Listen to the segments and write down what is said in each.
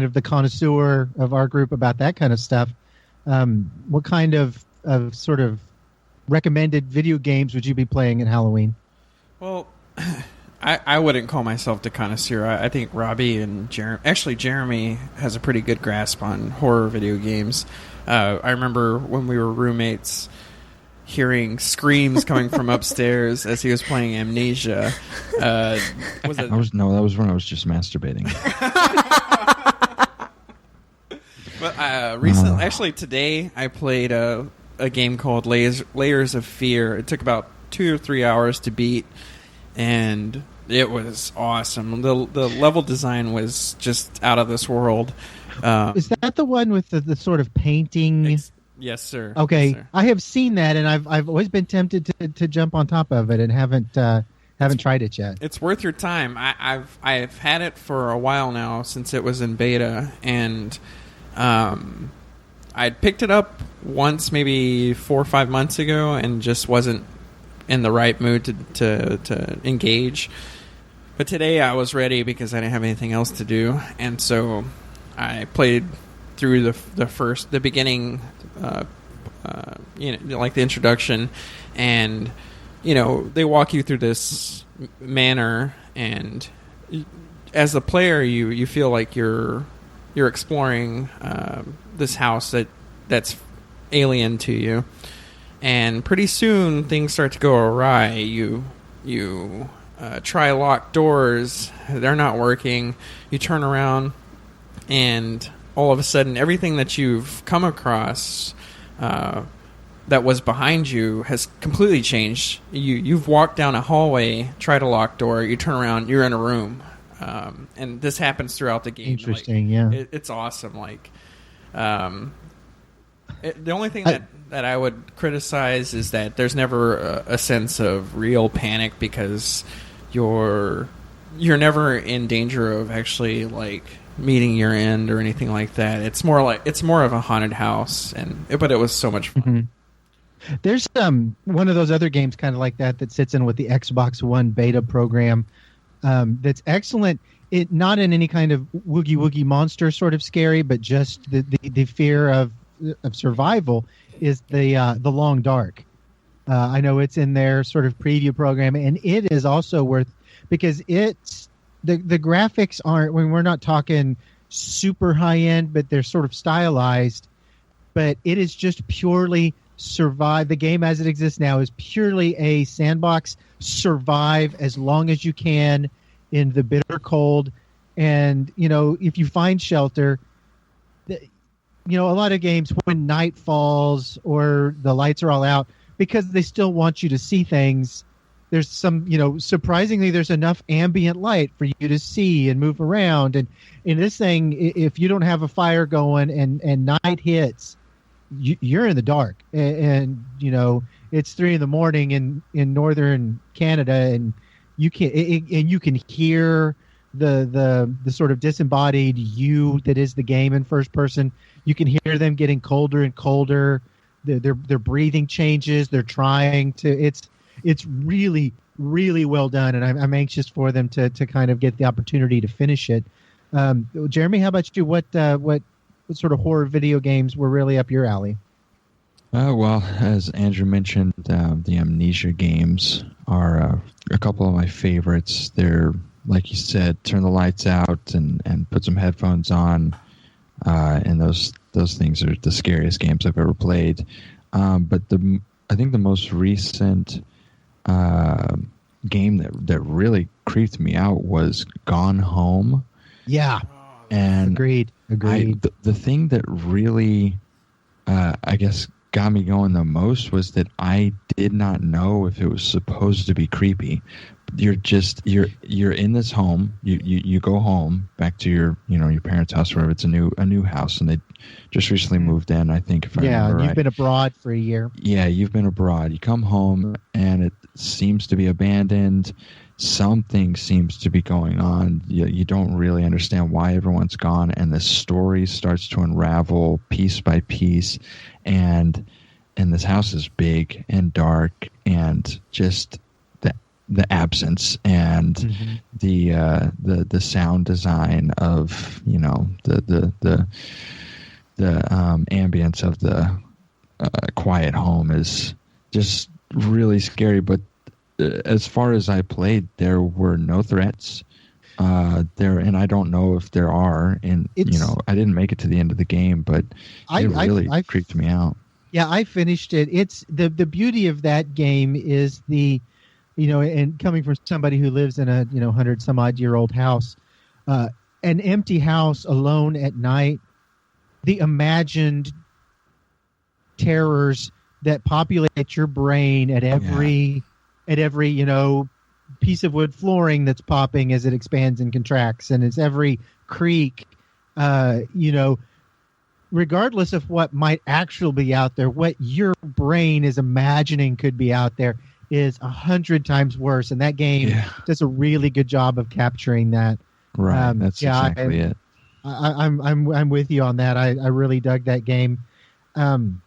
of the connoisseur of our group about that kind of stuff. What kind of sort of recommended video games would you be playing at Halloween? Well, I wouldn't call myself the connoisseur. I think Robbie and Jeremy has a pretty good grasp on horror video games. I remember when we were roommates hearing screams coming from upstairs as he was playing Amnesia. That was when I was just masturbating. But recently, actually today, I played a game called Layers of Fear. It took about 2 or 3 hours to beat, and it was awesome. The level design was just out of this world. Is that the one with the sort of painting? Yes, sir. Okay, yes, sir. I have seen that, and I've always been tempted to jump on top of it, and haven't tried it yet. It's worth your time. I've had it for a while now, since it was in beta, and I'd picked it up once, maybe 4 or 5 months ago, and just wasn't in the right mood to engage. But today I was ready because I didn't have anything else to do, and so I played through the beginning, like the introduction, and they walk you through this manor, and as the player, you feel like you're exploring this house that's alien to you, and pretty soon things start to go awry. You try locked doors, they're not working. You turn around, and all of a sudden, everything that you've come across that was behind you has completely changed. You've walked down a hallway, tried a locked door, you turn around, you're in a room. And this happens throughout the game. Interesting, yeah. It's awesome. The only thing that I would criticize is that there's never a sense of real panic, because you're never in danger of actually meeting your end or anything like that. It's more of a haunted house, but it was so much fun. Mm-hmm. There's one of those other games kind of like that sits in with the Xbox One beta program. That's excellent. It not in any kind of woogie woogie monster sort of scary, but just the fear of survival is the Long Dark. I know it's in their sort of preview program, and it is also worth, because it's the graphics aren't, when we're not talking super high end, but they're sort of stylized. But it is just purely survive. The game as it exists now is purely a sandbox. Survive as long as you can in the bitter cold, and if you find shelter, a lot of games, when night falls or the lights are all out, because they still want you to see things, there's some, surprisingly, there's enough ambient light for you to see and move around. And in this thing, if you don't have a fire going and night hits, you're in the dark, and it's 3 a.m. in northern Canada, and you can hear the sort of disembodied you that is the game in first person. You can hear them getting colder and colder. Their breathing changes. They're trying to. It's really, really well done, and I'm anxious for them to kind of get the opportunity to finish it. Jeremy, how about you? What sort of horror video games were really up your alley? Well, as Andrew mentioned, the Amnesia games are a couple of my favorites. They're, like you said, turn the lights out and put some headphones on, and those things are the scariest games I've ever played. But I think the most recent game that really creeped me out was Gone Home. Yeah, and agreed. The thing that really, I guess, got me going the most was that I did not know if it was supposed to be creepy. You're in this home. You go home back to your parents' house, or whatever. It's a new house, and they just recently moved in, I think. If I remember right. You've been abroad for a year. Yeah, you've been abroad. You come home, and it seems to be abandoned. Something seems to be going on. You don't really understand why everyone's gone, and the story starts to unravel piece by piece. And this house is big and dark, and just the absence and the sound design of the ambience of the quiet home is just really scary. But as far as I played, there were no threats there, and I don't know if there are. And I didn't make it to the end of the game, but it really creeped me out. Yeah, I finished it. It's the beauty of that game is and coming from somebody who lives in a 100 some odd year old house, an empty house alone at night, the imagined terrors that populate your brain at every piece of wood flooring that's popping as it expands and contracts, and it's every creak, regardless of what might actually be out there, what your brain is imagining could be out there is 100 times worse. And that game does a really good job of capturing that. Right. That's exactly it. I'm with you on that. I really dug that game. In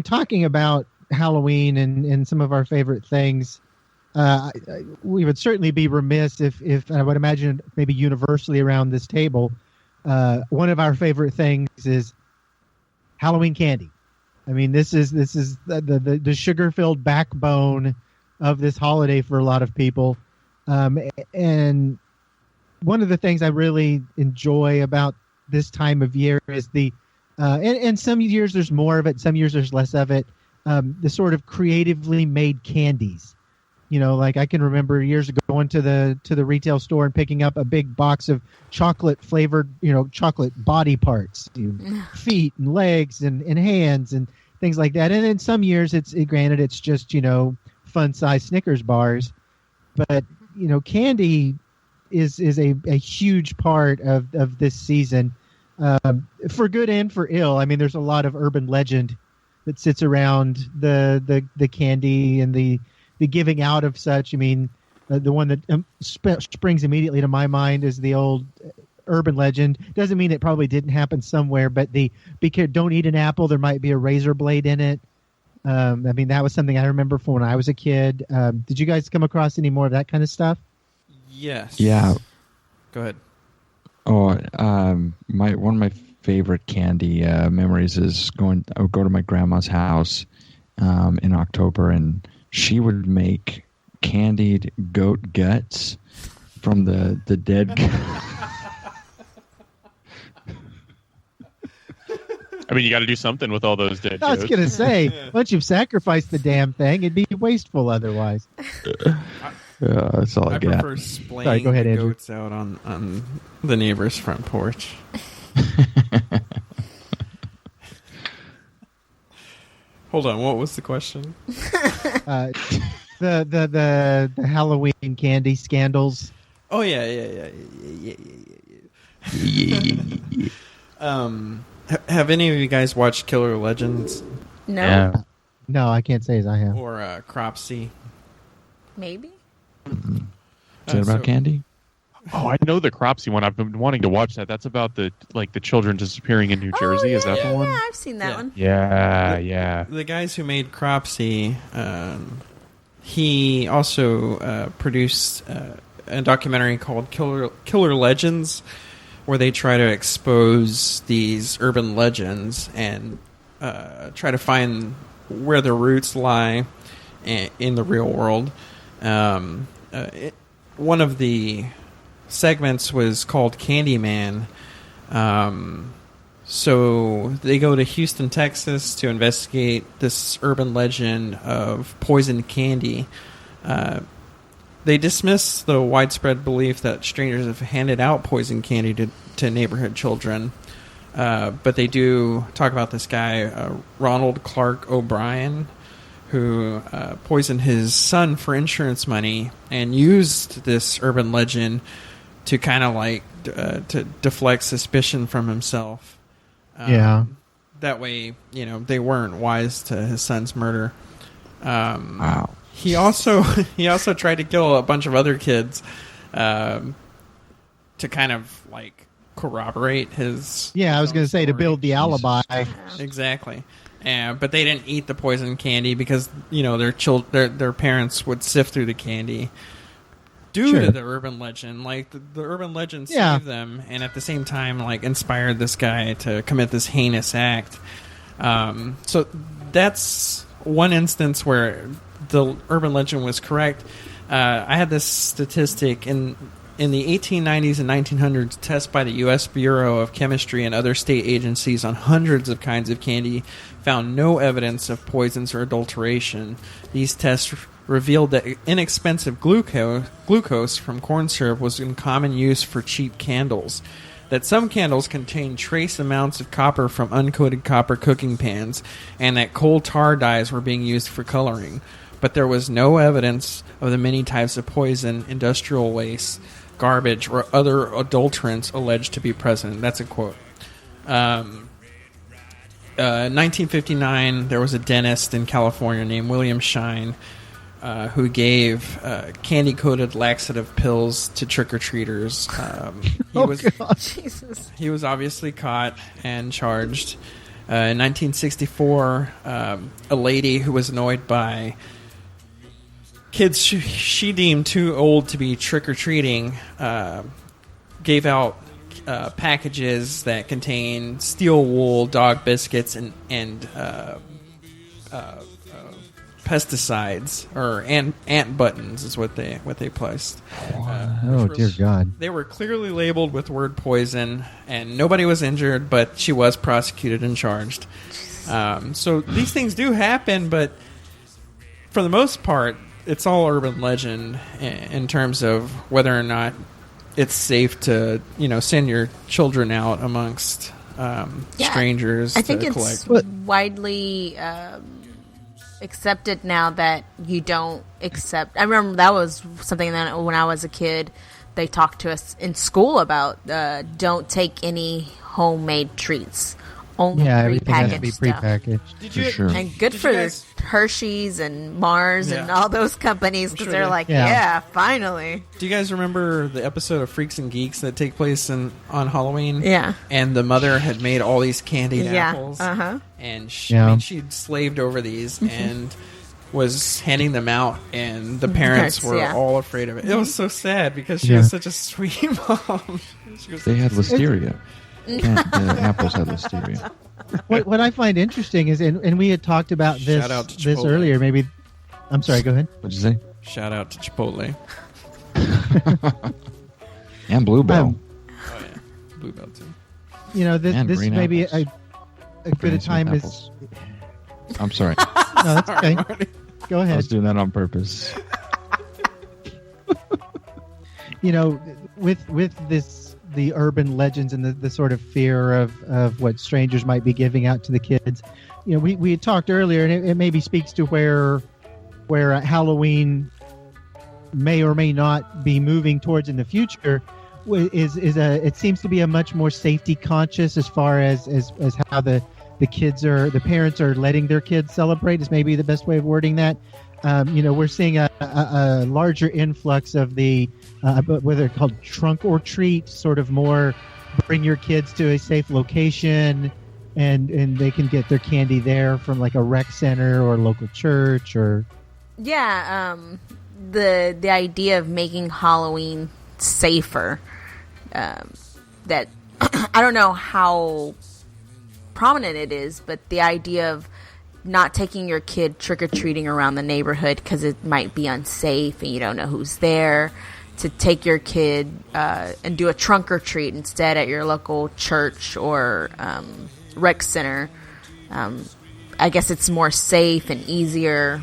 talking about Halloween and some of our favorite things, we would certainly be remiss if I would imagine maybe universally around this table, one of our favorite things is Halloween candy. I mean, this is the sugar-filled backbone of this holiday for a lot of people. And one of the things I really enjoy about this time of year is and some years there's more of it, some years there's less of it, the sort of creatively made candies. Like I can remember years ago going to the retail store and picking up a big box of chocolate flavored, chocolate body parts, feet and legs and hands and things like that. And then some years it's just, fun size Snickers bars, but candy is a huge part of this season, for good and for ill. I mean, there's a lot of urban legend that sits around the candy and the giving out of such. I mean, the one that springs immediately to my mind is the old urban legend. Doesn't mean it probably didn't happen somewhere, but because don't eat an apple, there might be a razor blade in it. I mean, that was something I remember from when I was a kid. Did you guys come across any more of that kind of stuff? Yes. Yeah. Go ahead. Oh, one of my favorite candy memories is I would go to my grandma's house in October, and she would make candied goat guts from the dead. I mean, you got to do something with all those dead goats. I was going to say, once you've sacrificed the damn thing, it'd be wasteful otherwise. That's all I got. I prefer splaying Sorry, go ahead, Andrew. goats out on the neighbor's front porch. Hold on, what was the question? The Halloween candy scandals. Oh yeah. Have any of you guys watched Killer Legends? No. Yeah. No, I can't say as I have. Or Cropsy? Maybe. Is that about candy? Oh, I know the Cropsy one. I've been wanting to watch that. That's about the children disappearing in New Jersey. Is that the one? Yeah, I've seen that one. Yeah. The guys who made Cropsy, he also produced a documentary called Killer Legends, where they try to expose these urban legends and try to find where their roots lie in the real world. One of the segments was called Candyman. So they go to Houston, Texas to investigate this urban legend of poisoned candy. They dismiss the widespread belief that strangers have handed out poisoned candy to neighborhood children. But they do talk about this guy, Ronald Clark O'Brien, who poisoned his son for insurance money and used this urban legend to kind of to deflect suspicion from himself. That way, they weren't wise to his son's murder. Wow. He also tried to kill a bunch of other kids to kind of corroborate his. Yeah, I was going to say to build the alibi. Exactly. But they didn't eat the poison candy because their parents would sift through the candy due to the urban legend. Like the urban legend saved them, and at the same time, like inspired this guy to commit this heinous act. So that's one instance where the urban legend was correct. I had this statistic in the 1890s and 1900s. Tests by the U.S. Bureau of Chemistry and other state agencies on hundreds of kinds of candy found no evidence of poisons or adulteration. These tests revealed that inexpensive glucose from corn syrup was in common use for cheap candles, that some candles contained trace amounts of copper from uncoated copper cooking pans, and that coal tar dyes were being used for coloring. But there was no evidence of the many types of poison, industrial waste, garbage, or other adulterants alleged to be present. That's a quote. 1959, there was a dentist in California named William Shine who gave candy-coated laxative pills to trick-or-treaters. He was obviously caught and charged. In 1964, a lady who was annoyed by kids she deemed too old to be trick-or-treating gave out packages that contain steel wool, dog biscuits, and pesticides, or ant buttons is what they placed. Dear God! They were clearly labeled with word poison, and nobody was injured, but she was prosecuted and charged. So these things do happen, but for the most part, it's all urban legend in terms of whether or not it's safe to, send your children out amongst strangers. I think to it's collect. widely accepted now that you don't accept. I remember that was something that when I was a kid, they talked to us in school about. Don't take any homemade treats. Only everything has to be stuff. prepackaged. And good for Hershey's and Mars and all those companies because they're like, finally. Do you guys remember the episode of Freaks and Geeks that take place on Halloween? Yeah. And the mother had made all these candied apples. Uh-huh. And she'd slaved over these and was handing them out, and the parents were all afraid of it. It was so sad because she was such a sweet mom. They had listeria. The apples had listeria. What I find interesting is, and we had talked about this earlier. Maybe, I'm sorry. Go ahead. What'd you say? Shout out to Chipotle and Bluebell. Oh yeah, Bluebell too. This may be a good a time as. I'm sorry. No, that's okay. Go ahead. I was doing that on purpose. With this. The urban legends and the sort of fear of what strangers might be giving out to the kids. We had talked earlier, and it maybe speaks to where Halloween may or may not be moving towards in the future. It seems to be a much more safety conscious as far as how the parents are letting their kids celebrate is maybe the best way of wording that. We're seeing a larger influx of the whether they're called trunk or treat, sort of more bring your kids to a safe location and they can get their candy there from like a rec center or a local church or the idea of making Halloween safer, that I don't know how prominent it is, but the idea of not taking your kid trick-or-treating around the neighborhood because it might be unsafe and you don't know who's there, to take your kid and do a trunk-or-treat instead at your local church or rec center. I guess it's more safe and easier,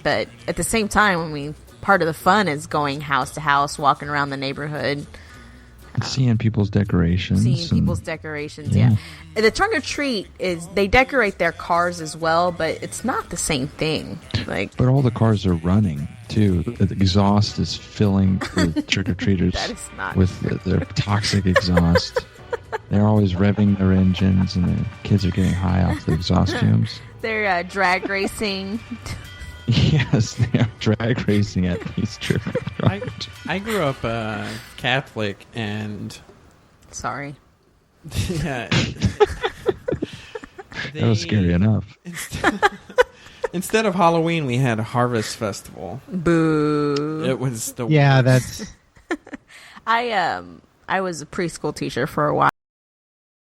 but at the same time, part of the fun is going house to house, walking around the neighborhood. Seeing people's decorations. Yeah. The trunk or treat is they decorate their cars as well, but it's not the same thing. But all the cars are running too. The exhaust is filling the trick or treaters with their toxic exhaust. They're always revving their engines, and the kids are getting high off the exhaust fumes. They're drag racing. Yes, they are drag racing at these church. I grew up Catholic, and Sorry. Yeah. That was scary enough. Instead of Halloween, we had Harvest Festival. Boo. It was the Yeah, worst. that's I was a preschool teacher for a while.